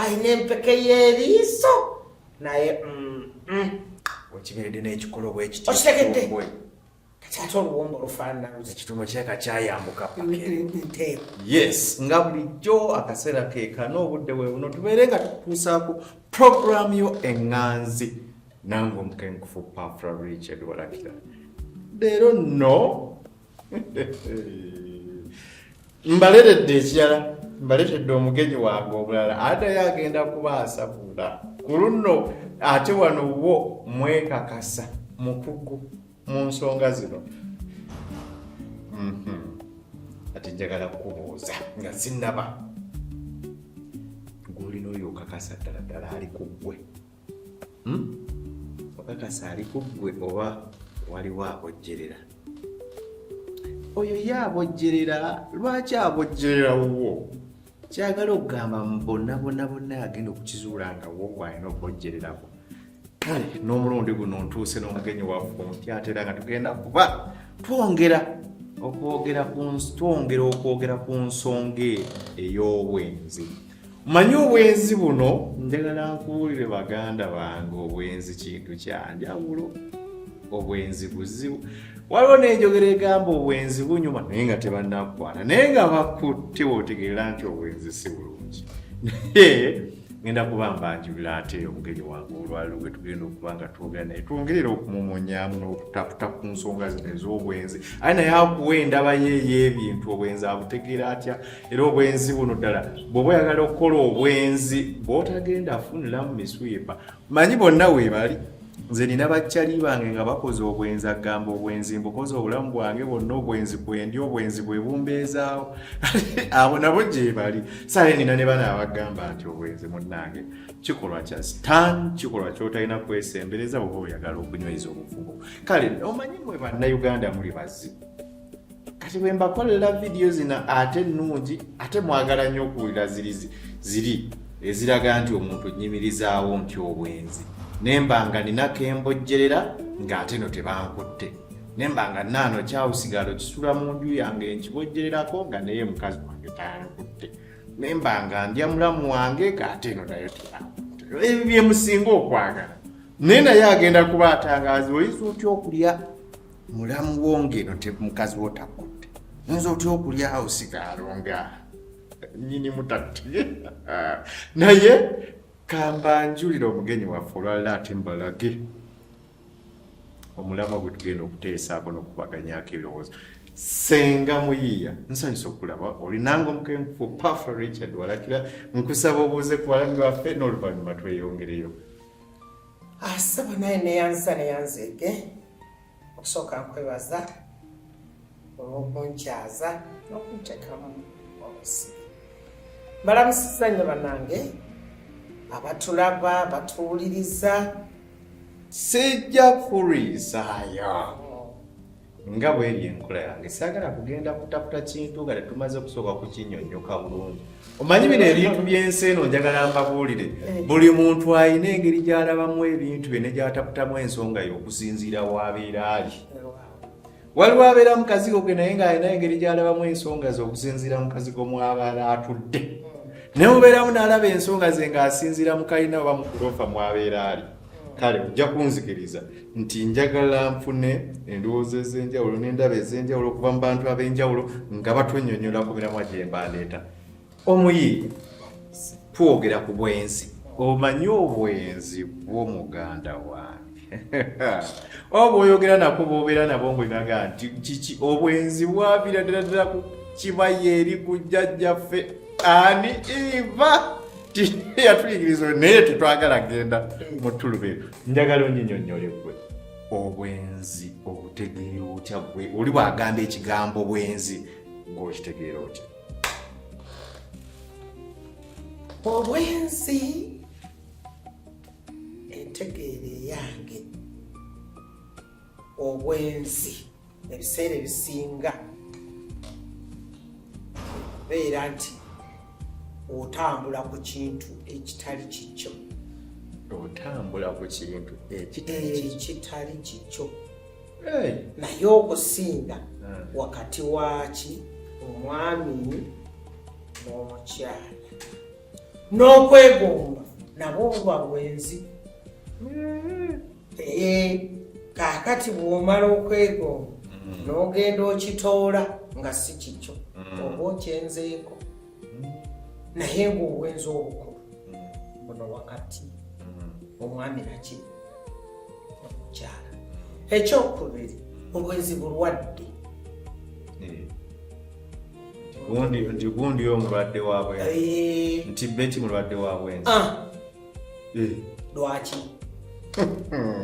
ayina empeke y'eriiso naye wekiberedde n'ekikolo bwekiti okitegedde kati ate oluwombo lufaanana ekitumo kyeka kyayambuka nteeko. Yes, nga bulijjo akaseera ke kano obudde bwe buno tubeere nga tutuusaako program yo eŋŋanzi nange omukenkufu Pafra Richard Walakira. Leero nno mbaleredde ekirala, mbaleredde omugenyi wange omulala ate yagenda kubaasabula ku luno ate wano wo mwekakasa mukugu mu nsonga zino. Ati njagala kubuuza nga sinnaba gw'olina oyo okakasa ddala ddala ali ku ggwe, okakasa ali ku ggwe oba waliwo abojjerera? Oyo ye abojjerera. Lwaki abojjerera wo? Kyagala okugamba bonna bonna bonna yagenda okukizuula nga wo gwalina okubojjererako. Kale n'omulundi guno ntuuse n'omugenyi waffe Mpya ate era nga tugenda kuba twongera okwogera ku nsonga ey'obwenzi. Manyi obwenzi buno njagala nkuwulire baganda bange, obwenzi kintu kyanjawulo, obwenzi buzibu. Waliwo n'enjogera egamba obwenzi bunyuma naye nga tebannakukwata, naye nga bakutte otegeera nti obwenzi si bulungi. Naye ngenda kuba mbanjulira ate omugenyi wange olwaliro gwe tugenda okuba nga twogera naye twongerera okumumonyamu n'okutaputa ku nsonga zino ez'obwenzi. Aye naye akuwa endaba y'ebintu obwenzi abutegeera atya, era obwenzi buno ddala bw'oba oyagala okukola obwenzi bw'otagenda afuniramu miswipa. Manyi bonna weebali. Nze nina bakyali bange nga bakoze obwenzi agamba obwenzi mbukoze obulamu bwange bwonna, obwenzi bwendi, obwenzi bwe bumbeezaawo. Abo nabo gye bali. Sale nina ne bana abagamba nti obwenzi munnange kikolwa kya sitaani, kikolwa ky'otalina kwesembereza bw'oba oyagala okunyweza obuvugo. Kale omanyi mwe bannayuganda muli bazibu. Kati bwe mbakolera vidiyo zino ate nnungi, ate mwagala nnyo okuwulira ziri eziraga nti omuntu nnyimirizaawo nti obwenzi. Nembanga ninako embojjerera ng'ate no tebankutte. Nembanga nnaano kyawusigalo kisula mu nju yange nkibojjererako nga naye mukazi wange tankutte. Nembanga ndya mulamu wange ng'ate no nayo tebankutte. Ebyo bye musinga okwagala. Naye naye agenda kuba atangaza oyinza otya okulya mulamu wo ng'eno mukazi wo takutte. Oyinza otya okulya awusigalo nga nnyini mutatte. Naye kamba njulira omugenyi waffe olwalala ate mbalage omulamwa gwe tugenda okuteesaako n'okubaganyako ebirowoozo. Ssenga Muyiiya, nsanyusa okulaba olinanga omukenkufu Pafra Richard Walakira. Nkusaba obuuze ku balangi waffe n'oluvannyuma tweyongereyo. Asaba naye neyanzeege okusooka nkwebaza olw'okunkyaza n'okunteekamu obusibi. Mbalamusiza nnyo bannange abatulaba batuwuliriza. Sijja kuliisaayo nga bw'eri enkola yange. Saagala kugenda kutafuta kintu nga tetumaze okusooka kukinnyonnyoka bulungi. Omanyi bino ebintu by'ensi eno njagala mbabuulire, buli muntu alina engeri gy'alabamu ebintu bye ne gy'ataputamu ensonga y'okusinziira w'abeera ali. Waliwo abeera mu kazigo ke naye ng'alina engeri gy'alabamu ensonga ze okusinziira mu kazigo mw'abaala atudde. Ne mubeeramu n'alaba ensonga ze ng'asinziira mu kalina oba mu kuloofa mw'abeera ali. Kale ojja kunzikiriza nti njagala nfune endowooza ez'enjawulo n'endaba ez'enjawulo okuva mu bantu ab'enjawulo nga batwennyonnyola ku miramwa gye mbandeeta. Omuyiiya, twogera ku bwenzi. Omanyi obwenzi bw'omuganda wange. Oba oyogera nako bw'obeera nabo ngwegaga nti kiki obwenzi bwavira ddala ku kibaye eri ku jjajjaffe ani Eva. Yatuyigiriza naye tetwagala genda mu ttulubeero. Njagala onnyinyonnyole ggwe obwenzi obutegeera otya ggwe? Oli bw'agamba ekigambo bwenzi ng'okitegeera otya? Obwenzi entegeera eyange, obwenzi ebiseera ebisinga beera nti otambula ku kintu ekitali kikyo. Otambula ku kintu ekitali kikyo. Naye okusinga wakati waaki omwami n'omukyala. n'okwegomba nabo buba bwenzi. Kaakati bw'omala okwegomba n'ogenda okitoola nga si kikyo oba okyenzeeko naye ng'obwenzi obukulu buno wakati omwami naki omukyala. Ekyokubiri, obwenzi bulwadde. Nti gundi omulwadde wa bwenzi. Nti Beti mulwadde wa bwenzi. Lwaki?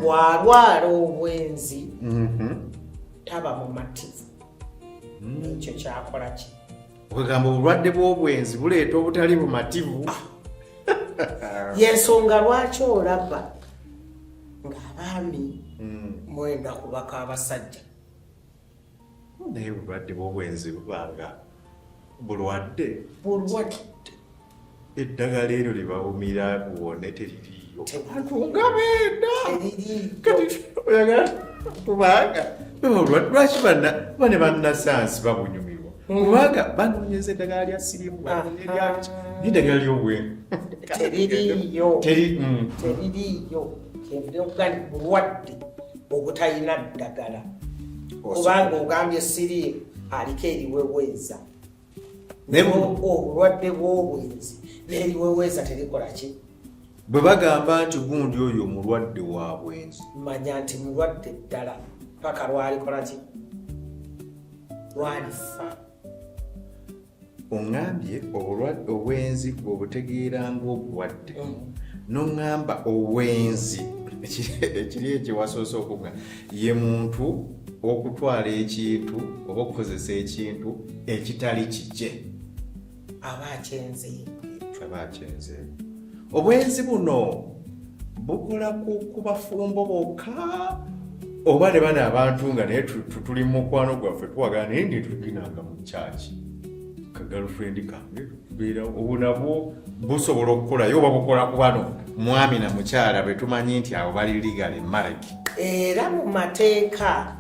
Bw'alwala obwenzi taba mumativu. Ekyo kyakola ki? Okugamba obulwadde bw'obwenzi buleeta obutali bumativu. Yensonga lwaki olaba ng'abaami mwenda kubaka abasajja. Naye obulwadde bw'obwenzi bubanga bulwadde. Eddagala eryo libawumira buwone teririiyo. Abantu nga beenda. Kati oyagala kubanga obulwadde lwaki bane bannasayansi babunyumirwa. Kubanga banoonyeza eddagala lya siriimu n'eddagala ly'obwenzi. Teririiyo. Kyenvudde okugamba bulwadde obutalina ddagala. Kubanga ogambye siriimu aliko eriweweeza. Obulwadde bw'obwenzi n'eriweweeza terikola ki? Bwe bagamba nti gundi oyo omulwadde wa bwenzi, manya nti mulwadde ddala paka lwalikola ki? Lwalifa. Oŋŋambye obwenzi bw'obutegeera ng'obulwadde n'oŋŋamba obwenzi ekiri ekiwasoose okuga ye muntu okutwala ekintu oba okukozesa ekintu ekitali kikye aba akyenzeeyo. Obwenzi buno bukola ku bafumbo bokka oba ne bano abantu nga naye tuli mu mukwano gwaffe tuwagana naye nituginanga mu kyaki ka girlfriend kange tubeera obu nabwo busobola okukolayo oba bukola ku bano mwami na mukyala be tumanyi nti abo bali legal marriage. Era mu mateeka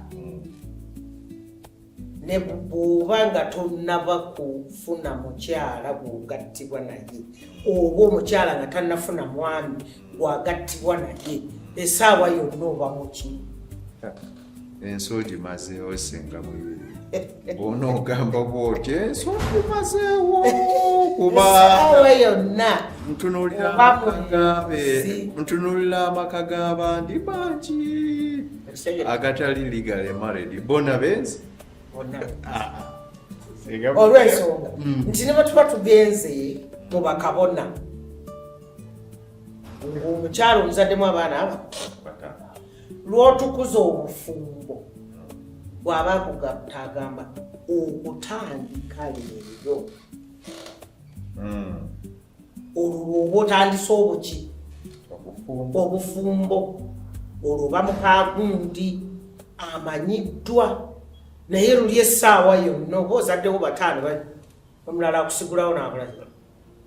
ne bw'oba nga tonnaba kufuna mukyala gw'ogattibwa naye oba omukyala nga tannafuna mwami gw'agattibwa naye essaawa yonna oba muki? Ensolo gimazeewo Ssenga Muyiiya. Bw'onoogamba bw'oti ensolo gimazeewo kuba essaawa yonna ntunuulira amaka g'abandi bangi agatali legal married bona benzi. Olw'ensonga nti ne bwe tuba tugenze mu bakabona ng'omukyala omuzaddemu abaana aba lw'otukuza obufumbo bw'aba akugamba okutandika leero olwo lw'oba otandise obuki obufumbo olwo oba mukaagundi amanyiddwa naye luli essaawa yonna oba ozaddewo bataano omulala akusigulawo n'abalala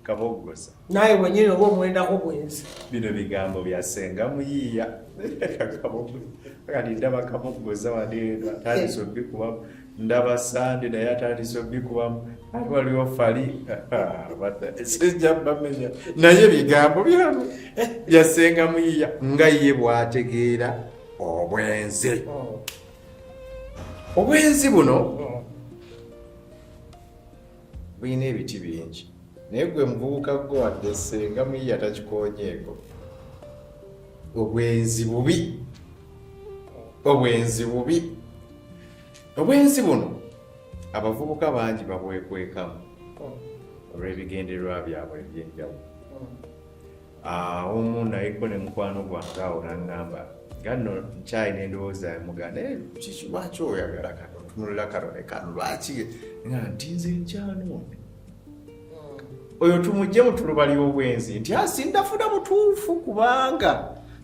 kaboggoza naye wenyini oba omwendako bwenzi. Bino bigambo bya Ssenga Muyiiya kati ndaba kaboggoza waneeno atandise obikubamu ndaba Sande naye atandise obikubamu ati waliwo fali sijja bamenya naye bigambo bya Ssenga Muyiiya nga ye bw'ategeera obwenzi. Obwenzi buno buyina ebiti bingi naye gwe muvubuka gwe wadde Ssenga Muyiiya takikoonyeeko. Obwenzi bubi. Obwenzi buno abavubuka bangi babwekwekamu olw'ebigendererwa byabwe eby'enjawulo. Omu nayeko ne mukwano gwange awo n'aŋŋamba nga nno nkyalina endowooza muganda kiki lwaki oyagala kano otunulira kano ne kano lwaki nga nti nze nkyanoone oyo tumugye mu tuluba ly'obwenzi nti asindafuna butuufu kubanga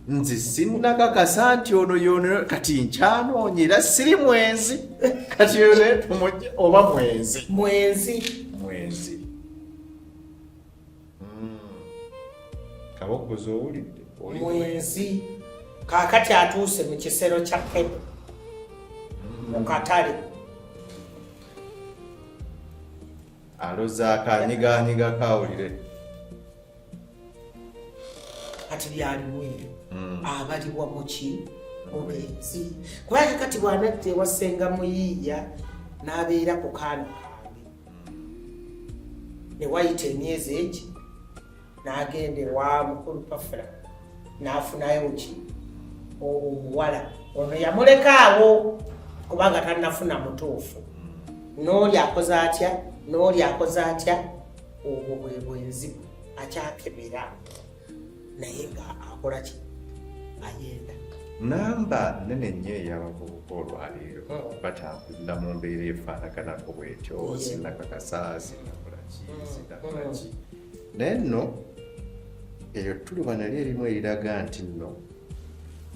nze sinnakakasa nti ono yono kati nkyanoonye era siri mwenzi kati yone tumugye oba mwenzi. Kaboggoza owulidde mwenzi kaakati atuuse mu kisero kya Kenya mu katale aloza akanyiganyiga kawulire kati byalimu eyo abalibwa muki mubenzi kubanga kati bw'anatta ewa Ssenga Muyiiya n'abeera ku kaana kange ne wayita emyezi egi n'agenda ewa mukulu Pafula n'afunayo ki omuwala ono yamuleka awo kubanga tannafuna mutuufu n'oli akoze atya n'oli akoze atya obwo bwe bwenzi akyakebera naye nga akola ki ayenda namba nene nnyo ey'abavubuka olwaleero batambulira mu mbeera efaanaganako bwetyo sinakakasa sinakolaki sinakolaki naye nno eyo tuluba nali erimu eriraga nti nno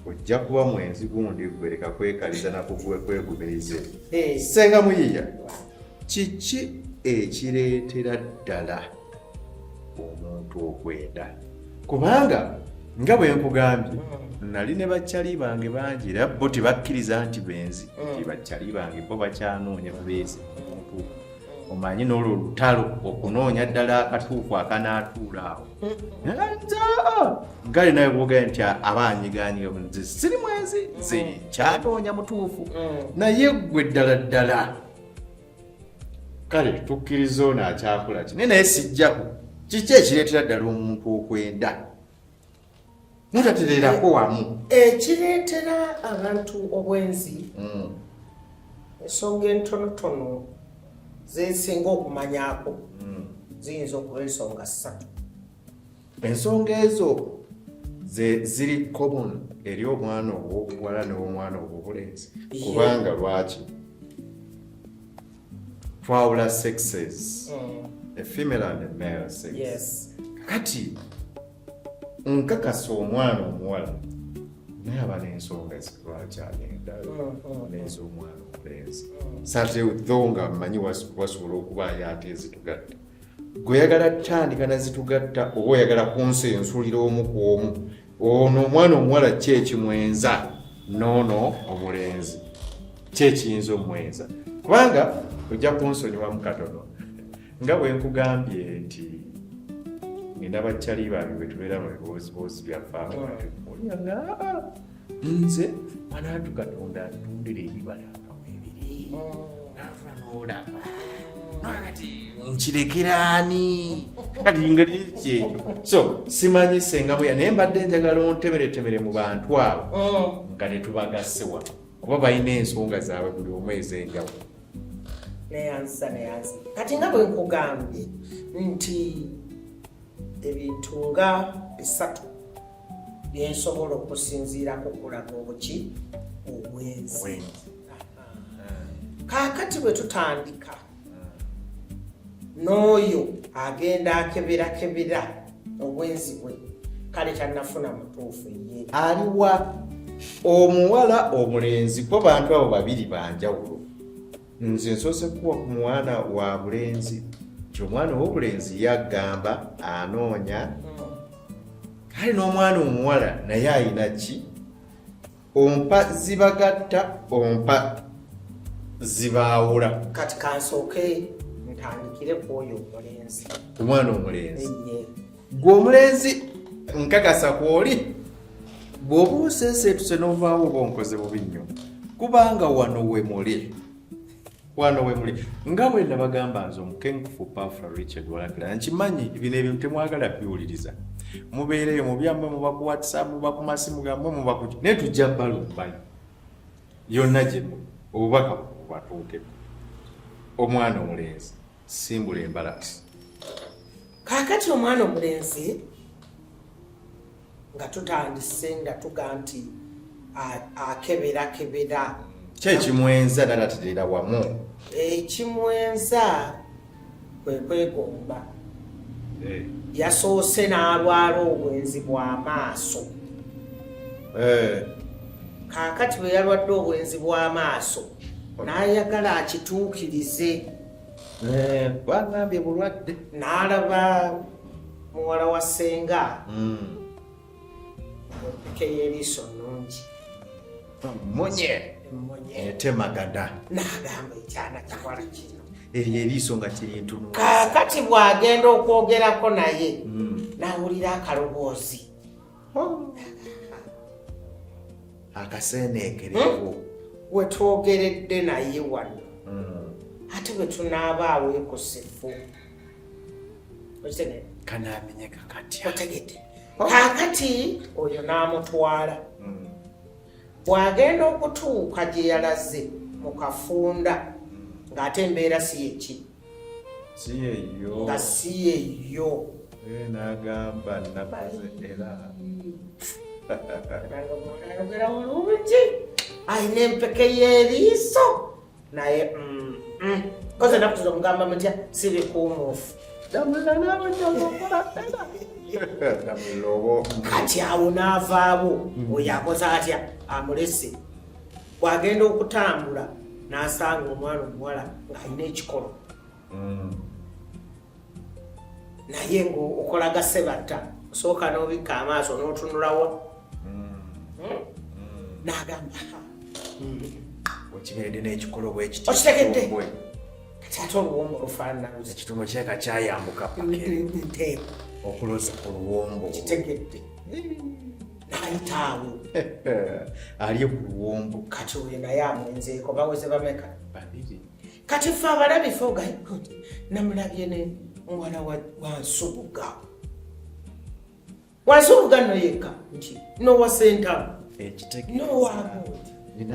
ojja kuba mwenzi gundi gwereka kwekaliza nako kwegubirize Ssenga Muyiiya kiki ekireetera ddala omuntu okwenda kubanga nga bwe nkugambye nali ne bakyali bange bangi era bo tebakkiriza nti benzi bakyali bange bo bakyanoonya babeezi omuntu omanyi n'olwo olutalo okunoonya ddala akatuufu akanaatuula awo gale naye bwogaye nti abanyiganyiga nze siri mwenzi nze kyanoonya mutuufu naye gwe ddala ddala kale tukkiriza ono akyakula ki naye sijjaku kiki ekireetera ddala omuntu okwenda mutatereerako wamu ekireetera abantu obwenzi ensonga entonotono zensinga okumanyako ziyinza okuba ensonga 3 ensonga ezo ziri common eri omwana ow'obuwala n'omwana ow'obulenzi kubanga lwaki twawula sexes a female and a male sex kati nkakasa omwana omuwala naye aba n'ensonga lwaki agenda n'ez'omwana omulenzi satedho nga mmanyi wasobola okubayo ate ezitugatta gweoyagala tandika nazitugatta oba oyagala kunsensulira omu ku omu ono omwana omuwala ki ekimwenza noono omulenzi ki ekiyinza omwenza kubanga ojja kunsonyiwamu katono nga bwe nkugambye nti ngenda bakyali bange bwe tubeera mu bibooziboozi byaffe olyaga nze mwanatu katonda atundira ebibala akawebiri nafa n'olaba kati nkirekeraani kati ngakyeyo so simanyi Ssenga Muyiiya naye mbadde njagala ontemeretemere mu bantu abo nga netubagasewa kuba balina ensonga zaabwe buli omu ez'enjawulo neyanza kati nga bwe nkugambye nti ebintu nga 3 byensobola okusinziirako okulaga obuki obwenzi kaakati bwe tutandika n'oyo agenda akeberakebera obwenzi bwe kale kyannafuna mutuufu ye aliwa omuwala omulenzi ko bantu abo babiri banjawulo nze nsoose kuwa ku mwana wa bulenzi nti omwana ow'obulenzi yaggamba anoonya kale n'omwana omuwala naye ayina ki ompa zibagatta ompa zibaawula kati kansooke ntandikire ku oyo omulenzi omwana omulenzi gwe omulenzi nkakasa kwoli bw'oba oseeseetuse n'ovaawo oba onkoze bubi nnyo kubanga wano we muli nga bwe nabagamba nze omukenkufu Pafula Richard Walakira nkimanyi bino ebintu temwagala biwuliriza mubeereyo mubyamba muba ku WhatsApp muba ku masimu gammwe muba ku naye tujja balumbayo yonna gyemu obubaka bwatuukeko omwana omulenzi simbula embalasi kaakati omwana omulenzi nga tutandise nga tuga nti akeberakebera kyekimwenza nanatereera wamu ekimwenza kwe kwegomba yasoose n'alwala obwenzi bw'amaaso kaakati bwe yalwadde obwenzi bw'amaaso n'ayagala akituukirize bagambye bulwadde n'alaba muwala wa Ssenga empeke y'eriiso nnungi munye etemagada n'agamba ekyana kiwala kino eryo eriiso nga kiri ntunuusa kaakati bw'agenda okwogerako naye n'awulira akaloboozi Akaseeneekerewo. Wetwogeredde naye wano ate bwe tunaabaawo ekosifu okitegedde Kanaamenyeka katya. otegedde kaakati oyo n'amutwala bw'agenda okutuuka gye yalaze mu kafunda ng'ate embeera si yeki Si yeyo. nga si yeyo N'agamba nabaze era. ayogera bulungi ayina empeke y'eriiso naye koze enaku zino mugamba mutya si bikuumuufu kati awo n'avaawo oyo akoze atya amulese bw'agenda okutambula n'asanga omwana omuwala ng'alina ekikolo naye ng'okolaga sebatta osooka n'obikka amaaso n'otunulawa n'agamba Okiberedde n'ekikolo bwekiti. Okitegedde? Kati ate oluwombo lufaanana Ekitono kyeka kyayambuka pakeri nteeko okuloza ku luwombo. kitegedde n'ayita awo Ali ku luwombo. kati oyo naye amwenzeeko baweze bameka Babiri. kati ffe abalabife ogayikoti namulabye ne muwala wansubuga wansubuga nno yekka nti nowa sentamu nowabuuti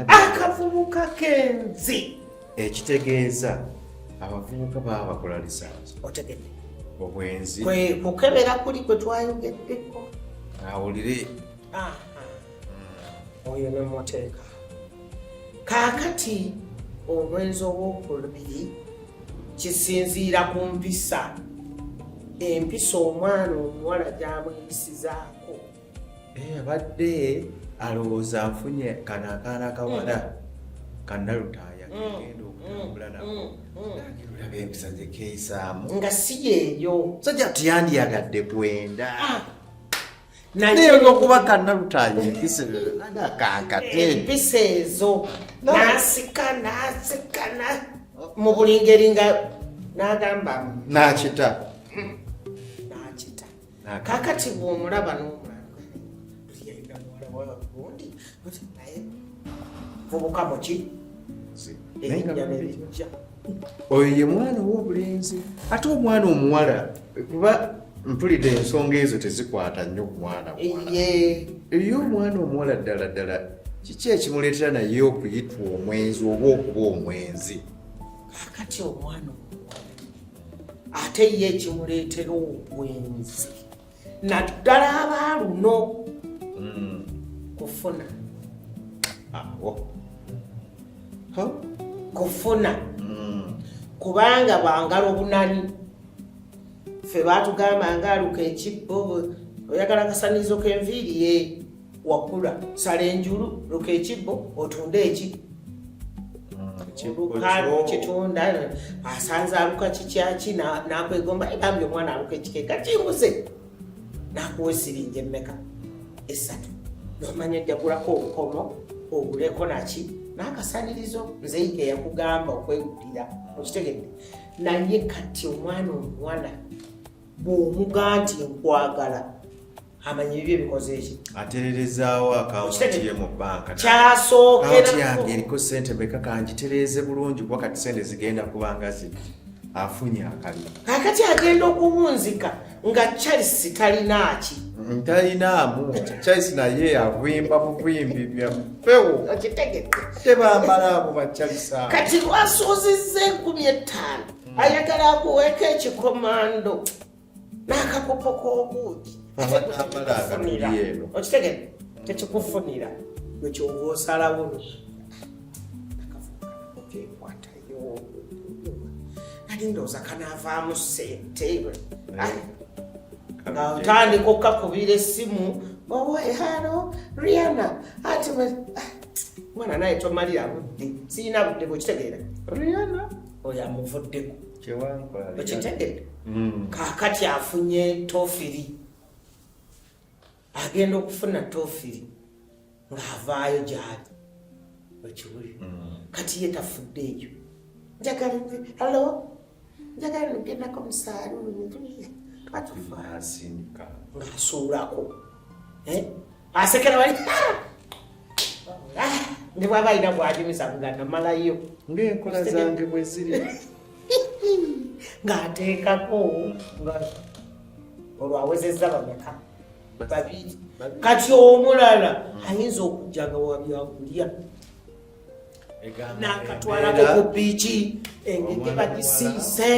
akavubuka kenzi ekitegeeza abavubuka baba bakola lisansi otegedde obwenzi kwe kukebera kuli kwe twayogeddeko awulire oyo nemuteeka kaakati obwenzi obwokubiri kisinziira ku mpisa empisa omwana omuwala gyamweyisizaako abadde alowooza nfunye kano akaana kawala kannalutaaya genda okutambula nako olaba empisa ze keeyisaamu nga si yeeyo sajja tuyandiyagadde kwenda naye okuba kannalutaaya empisa kankate empisa ezo n'asika mu buli ngeri nga n'agamba nakita n'akita kaakati bw'omulaba n'omulaba yalina muwala wagundi naye vubuka muki erinnya nerijja oyo ye mwana ow'obulenzi ate omwana omuwala kuba mpulidde ensonga ezo tezikwata nnyo ku mwana eyo omwana omuwala ddala ddala kiki ekimuleetera naye okuyitwa omwenzi oba okuba omwenzi kakati omwana omuwala ate ye ekimuleetera obwenzi naddala abaaluno kufuna kufuna kubanga bwangalo bunani ffe baatugamba ngaaluka ekibbo oyagala kasanizo k'enviiri ye wakula sala enjulu luka ekibbo otunde eki kitunda asanze aluka kikyaki nakwegomba egambye omwana aluka ekikeeka kimbuze nakuwa esiringi emmeka 3 nomanya ojjagulako obukomo oguleko naki n'akasanirizo nzeyike yakugamba okwegulira okitegedde naye kati omwana omuwala bw'omuga nti nkwagala amanya ebyo ebikoze eki atererezaawo akawunti ye mu banka kyasookera yange eriko sente meka kangitereeze bulungi kuba kati sente zigenda kubanga ziti afunye akabi kakati agenda okuwunzika nga Charles talinaaki ntalinaamu Charles naye avimba buvimbi bya mpewo okitegedde tebambala abo bakyalisaa kati lwasuuzizza 15,000 ayagala akuweeka ekikomando n'akakopo k'obuugi okitegedde tekikufunira gwekyova osalawo kekwatayo ali ndowooza kanaavaamu ssente nga otandika okukakubira essimu halo Rihanna ati mwana naye tomalira budde sirina budde bwekitegeera Rihanna oyo amuvuddeko okitegedde kaakati afunye tofiri agenda okufuna tofiri ng'avaayo gyali okiwuli kati ye tafudde eyo njagala halo njagala ngendako musaaluuni ng'asuulako asekera bali ne bwaba alina bw'ajumiza nga namalayo ng'enkola zange bwe ziri ng'ateekako nga olwo awezezza bameka babiri kati omulala ayinza okujja nga wabyakulya n'akatwalako ku biiki engege bagisiise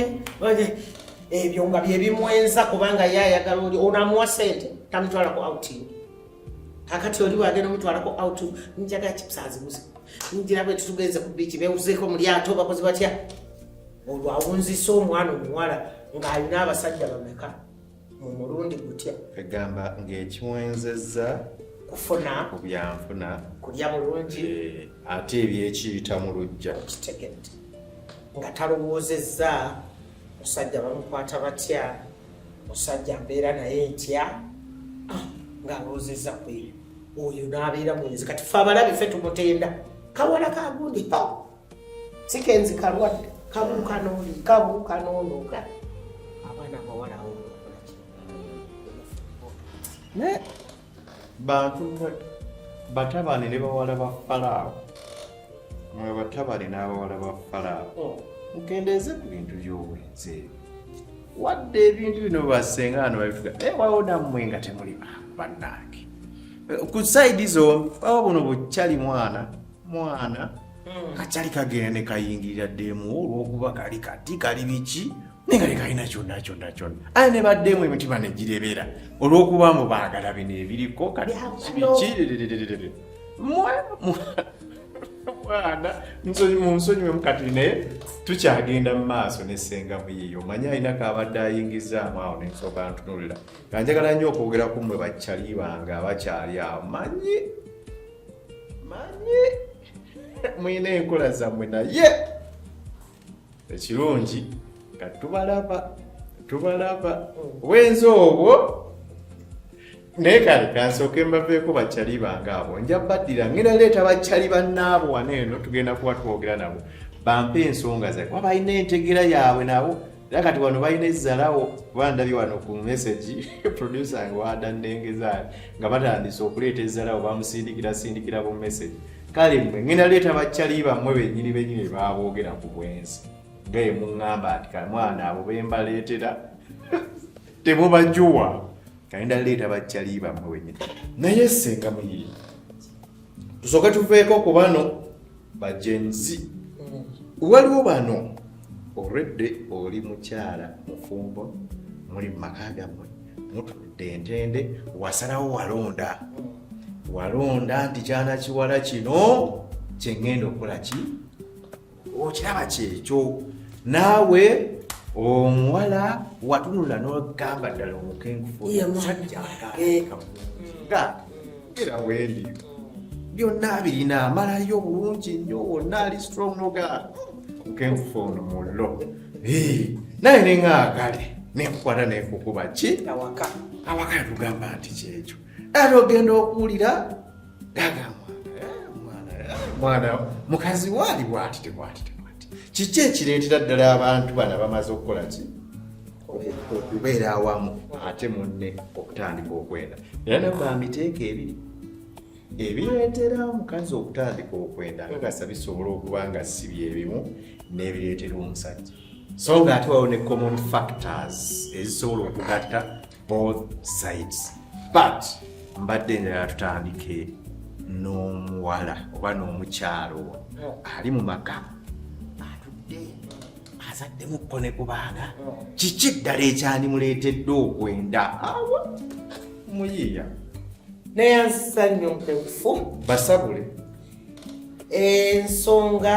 ebyo nga bye bimwenza kubanga ye ayagala oli onaamuwa sente tamutwalako outing akati oli wagenda omutwalako out njagala kipusaazibuze njira bwe tutugenze ku biiki bewuzeeko mu lyato bakozi batya olwo awunzisa omwana omuwala ng'alina abasajja bameka mu mulundi gutya egamba ng'ekimwenzezza kufuna ku byanfuna kulya bulungi ate ebyekiyita mu lujja kitegedde nga talowoozezza musajja bamukwata batya musajja mbeera naye ntya ng'alowoozezza kwe oyo n'abeera mwezi kati fe abalabi fe tumutenda kawala kagundi sikenzi kalwadde kabuuka n'oli kabuuka n'olooka abaana abawala awo bantu batabani ne bawala ba falaawo mwe batabani n'abawala ba falaawo mukendeeze ku bintu by'obwenzi wadde ebintu bino basenga ano babifuga ewawo nammwe nga temuli bannange ku saidi zombi baba buno bukyali mwana kakyali kagenda ne kayingirira ddemu olw'okuba kali kati kali biki nenga lekalina kyonna aye ne baddemu emitima negirebera olw'okuba mu baagala bino ebiriko kati biki mwana munsonyiwe mukati naye tukyagenda mu maaso ne Ssenga Muyiiya omanyi alina kabadde ayingizaamu awo nensooka ntunulira nga njagala nnyo okwogera ku mmwe bakyali bange abakyali awo manyi muyina enkola zammwe naye ekirungi nga tubalaba wenzi obwo naye kale kansooke mbaveeko bakyali bange abo nja baddira ngenda leeta bakyali bannaabo wano eno tugenda kuba twogera nabo bampe ensonga zaabwe kuba balina entegera yaabwe nabo era kati wano balina ezzalawo bandabye wano ku message producer nga wadannengeza nga batandise okuleeta ezzalawo bamusindikira bu message kale mmwe ngenda leeta bakyali bammwe bennyini baboogera ku bwenzi ngaye muŋŋamba ati kamwana abo bembaleetera temubajuwa kayinda leeta bakyali bammwe wenyini naye Ssenga Muyiiya tusooke tuveeko ku bano bajenzi waliwo bano olwedde oli mukyala mufumbo muli mu maka gammwe mutudde entende wasalawo walonda nti kyana kiwala kino kyengenda okukola ki okiraba kyekyo naawe omuwala watunula n'ogamba ddala omukenkufu era wendi byonna birina amalayo bulungi nnyo wonna ali strong noga omukenkufu ono mullo naye neŋŋaagale nenkukwata nenkukuba ki awaka tugamba nti kyekyo ate ogenda okuwulira gaga mwana mukazi waali bwati tebwati kiki ekireetera ddala abantu bana bamaze okukola ki okubeera awamu ate munne okutandika okwenda era nabba miteeka ebiri ebireetera omukazi okutandika okwenda ngagasa bisobola okuba nga si byebimu n'ebireetera omusajja so nga ate wawo ne common factors ezisobola okugatta both sides but mbadde njagala tutandike n'omuwala oba n'omukyalo ali mu maka azaddemukko ne kubanga kiki ddala ekyandimuleetedde okwenda awa Muyiiya neyansiza nnyo nkenkufu basabule ensonga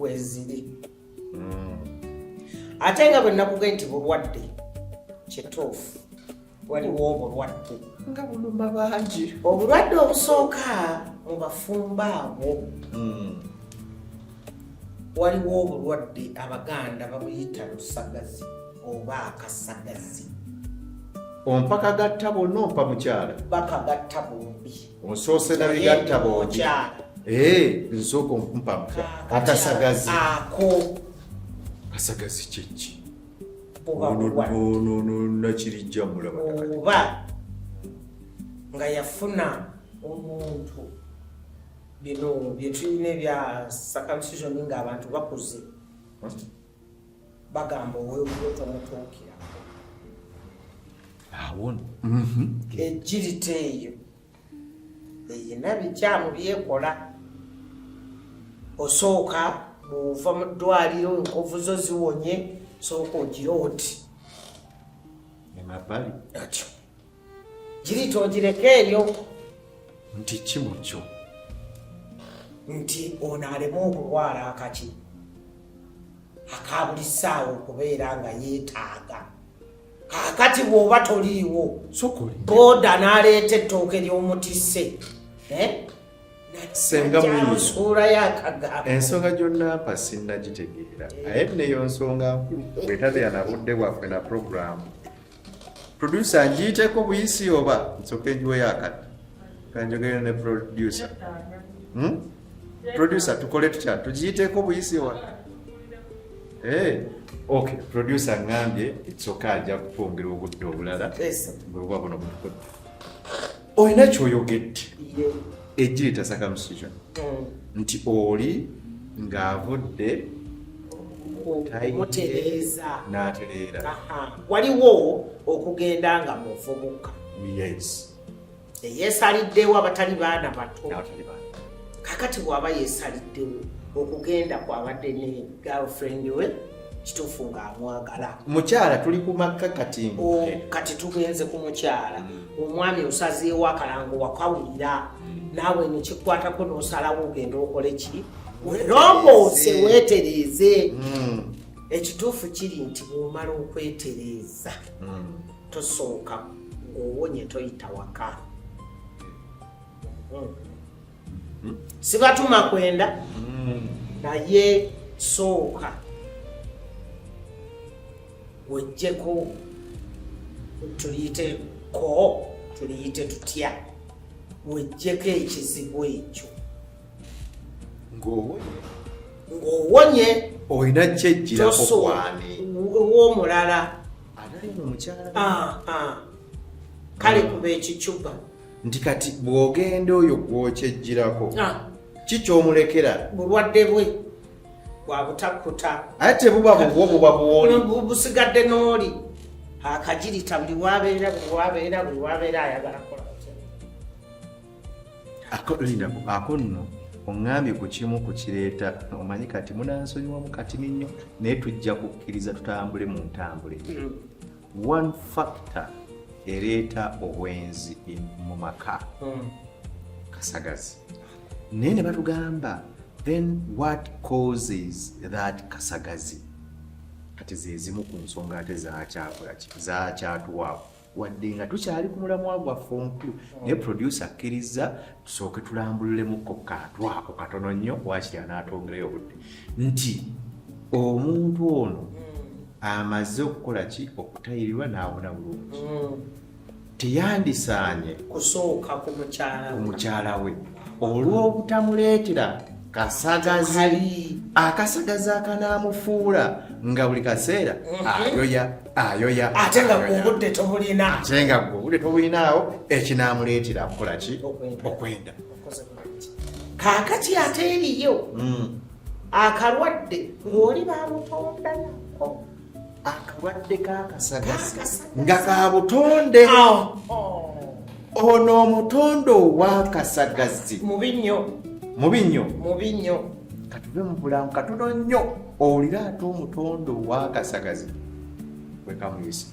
weziri ate nga bwe nakuge nti bulwadde kituufu waliwo obulwadde nga buluma bangi obulwadde obusooka mu bafumba abo waliwo obulwadde abaganda babuyita lusagazi oba akasagazi ompakagatta bonna ompa mukyala bakagatta bombi onsoose nabigatta bombi nsooka ompa mukyala akasagazi ako akasagazi kyeki buba bulwadde nakirijja mulaba oba nga yafuna omuntu bino byetulina ebya circumcision ng'abantu bakuze bagamba otomutuukirako awo ejjirita eyo eyina bikyamu byekola osooka bw'ova mu ddwaliro enkovu zo ziwonye sooka ogira oti emabbali atyo girita ogireka eryo nti kimukyo nti ono aleme okulwala akaki aka buli ssaawa okubeera nga yeetaaga kakati bw'oba toliiwo booda n'aleeta ettooke ly'omutisse Ssenga Muyiiya suulayo akagambo ensonga gyonna sinnagitegeera aye neyo nsonga nkulu bwetabeera nabudde bwaffe na puroguramu producer ngiyiteeko buyisi oba nsooka enjiweyo akati kanjogere ne producer producer tukole tutya tugiyiteeko buyisi oba okay producer ngambye nsooka ajja kutwongera obudde obulala bwebuba buno butukole olina kyoyogedde ejjirita circumcision nti oli ng'avudde mutereeza n'atereera waliwo okugenda nga muvubuka yeesaliddewo abatali baana bato kakati bw'aba yeesaliddewo okugenda kwabadde ne girlfriend we kituufu ng'amwagala mukyala tuli ku makka kati kati tugenze ku mukyala omwami osazeewo akalango wakawulira naawe nekikwatako n'osalawo ogenda okole ki werongoose weetereeze ekituufu kiri nti bw'omala okwetereeza tosooka ng'owonye toyita waka sibatuma kwenda naye sooka wejjeko tuliyite tutya wejjeko ekizibu ekyo ng'owonye olina kyejjirako kwani w'omulala atali mukyala kale kuba ekicuba nti kati bw'ogenda oyo gw'okyejjirako kikyomulekera bulwadde bwe bwabutakuta ate tebuba bubwo buba buwoli busigadde n'oli akagirita buli wabeera ayagala kola ako nno oŋŋambye ku kimu ku kireeta omanyi kati munansonyiwa mu katini nnyo naye tujja kukkiriza tutambule mu ntambule one factor ereeta obwenzi mu maka kasagazi naye ne batugamba then what causes that kasagazi kati zezimu ku nsonga ate zakyatuwaawo wadde nga tukyali ku mulamwa gwaffe omukulu naye producer akkiriza tusooke tulambululemu katwako katono nnyo wakiri anaatongerayo obudde nti omuntu ono amaze okukola ki okutayirirwa n'abona bulungi teyandisaanye kusooka ku mukyala we olw'obutamuleetera kasagazi akasagazi akanaamufuula nga buli kaseera ayoya ate nga obudde tobulinaawo ekinaamuleetera kukola ki okwenda kaakati ate eriyo akalwadde ng'oli bamutonda nako akalwadde k'akasagazi nga ka butonde ono omutondo ow'akasagazi mubinnyo katuve mu bulamu katono nnyo owulira ate omutondo ow'akasagazi bwe kamuyisa